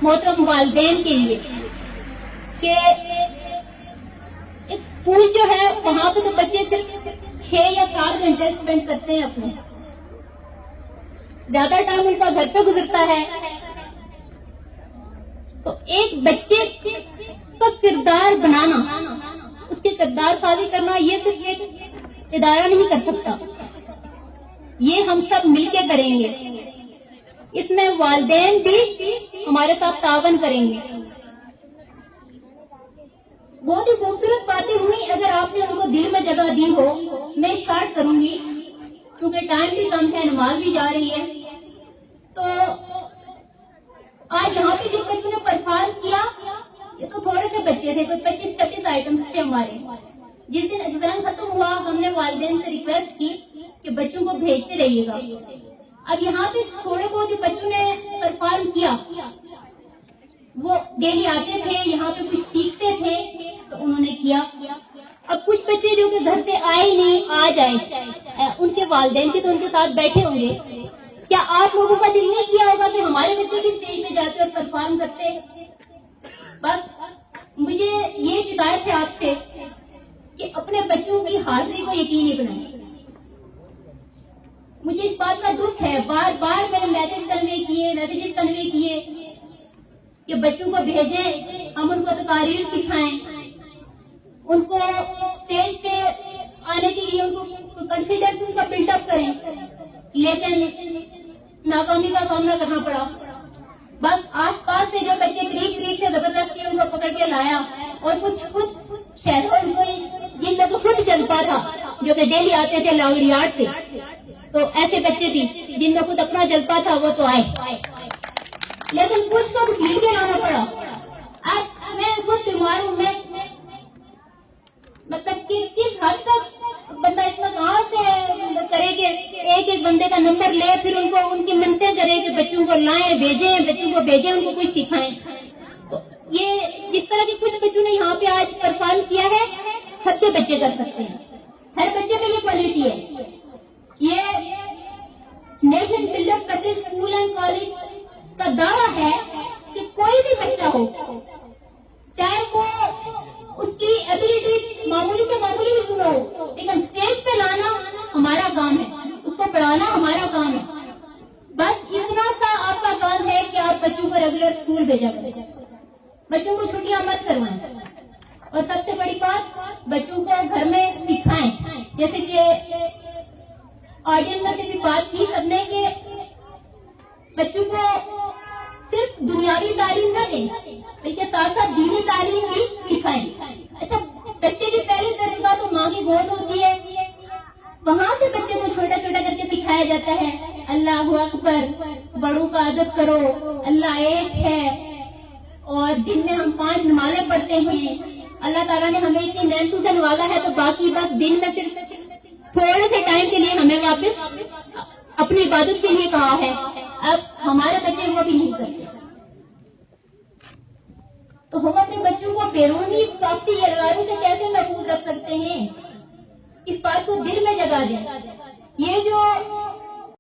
محترم والدین کے لیے کہ ایک اسکول جو ہے وہاں پہ تو بچے صرف 6 یا 7 گھنٹے اسپینڈ کرتے ہیں اپنے، زیادہ ٹائم ان کا گھر پہ گزرتا ہے. تو ایک بچے کا کردار بنانا، اس کے کردار سازی کرنا، یہ صرف ایک ادارہ نہیں کر سکتا، یہ ہم سب مل کے کریں گے. اس میں والدین بھی ہمارے ساتھ تعاون کریں گے. بہت ہی خوبصورت باتیں ہوئی، اگر آپ نے ان کو دل میں جگہ دی ہو. میں اسٹارٹ کروں گی کیونکہ ٹائم بھی کم ہے، نماز بھی جا رہی ہے. تو آج یہاں پہ جن بچوں نے پرفارم کیا یہ تو تھوڑے سے بچے تھے، کوئی 25-26 آئٹمس تھے ہمارے. جس دن ایگزام ختم ہوا ہم نے والدین سے ریکویسٹ کی کہ بچوں کو بھیجتے رہیے گا. اب یہاں پہ تھوڑے بہت جو بچوں نے پرفارم کیا وہ ڈیلی آتے تھے یہاں پہ، کچھ سیکھتے تھے تو انہوں نے کیا. اب کچھ بچے جو کہ گھر سے آئے نہیں، آ جائے، ان کے والدین بھی تو ان کے ساتھ بیٹھے ہوں گے. کیا آپ لوگوں کا دل نہیں کیا ہوگا کہ ہمارے بچے بھی اسٹیج پہ جاتے اور پرفارم کرتے؟ بس مجھے یہ شکایت ہے آپ سے کہ اپنے بچوں کی حاضری کو یقینی بنائیں. مجھے اس بات کا دکھ ہے، بار بار میں نے میسیجز کنوے کیے کہ بچوں کو بھیجیں، ہم ان کو تقاریر سکھائیں، ان کو اسٹیج پہ آنے کے لیے ان کو کانفیڈنس ان کا بلڈ اپ کریں، لیکن ناکامی کا سامنا کرنا پڑا. بس آس پاس سے جو بچے قریب سے زبردستی ان کو پکڑ کے لایا، اور کچھ خود شہروں جن میں تو خود چلتا تھا جو کہ ڈیلی آتے تھے لاہوری آرٹ سے، تو ایسے بچے بھی جن میں خود اپنا جلتا تھا وہ تو آئے، لیکن کچھ کو سیکھ کے لانا پڑا. اب میں خود بیمار ہوں، میں مطلب کہ کس حد تک بندہ اتنا کہاں سے کرے کہ ایک ایک بندے کا نمبر لے، پھر ان کو ان کی منتیں کرے کہ بچوں کو لائیں بچوں کو بھیجیں ان کو کچھ سکھائیں. تو یہ جس طرح کے کچھ بچوں نے یہاں پہ آج پرفارم کیا ہے سب کے بچے کر سکتے ہیں. ہر بچے میں یہ کوالٹی ہے. یہ nation builder public school and college کا دعویٰ ہے کہ کوئی بھی بچہ ہو، چاہے وہ اس کی ایبلٹی معمولی سے معمولی بھی کیوں نہ ہو، لیکن اسٹیج پہ لانا ہمارا کام ہے، اس کو پڑھانا ہمارا کام ہے. بس اتنا سا آپ کا کام ہے کہ آپ بچوں کو ریگولر اسکول بھیجا کریں، بچوں کو چھٹیاں مت کروائیں، اور سب سے بڑی بات بچوں کو گھر میں سکھائیں. جیسے کہ آڈینس میں سے بھی بات کی سب نے کہ بچوں کو صرف دنیاوی تعلیم نہ دیں بلکہ ساتھ ساتھ دینی تعلیم بھی سکھائیں. اچھا، بچے کی پہلی درسگاہ تو ماں کی گود ہوتی ہے، وہاں سے بچے کو چھوٹا چھوٹا کر کے سکھایا جاتا ہے اللہ اکبر، بڑوں کا ادب کرو، اللہ ایک ہے، اور دن میں ہم 5 نمازیں پڑھتے ہیں. اللہ تعالیٰ نے ہمیں اتنی نعمتوں سے نوازا ہے تو باقی بس دن میں صرف تھوڑے سے ٹائم کے لیے ہمیں واپس اپنی عبادت کے لیے کہا ہے. اب ہمارے بچے وہ بھی نہیں کرتے، تو ہم اپنے بچوں کو بیرونی ثقافتی یلغاروں سے کیسے محفوظ رکھ سکتے ہیں؟ اس بات کو دل میں جگہ دیں. یہ جو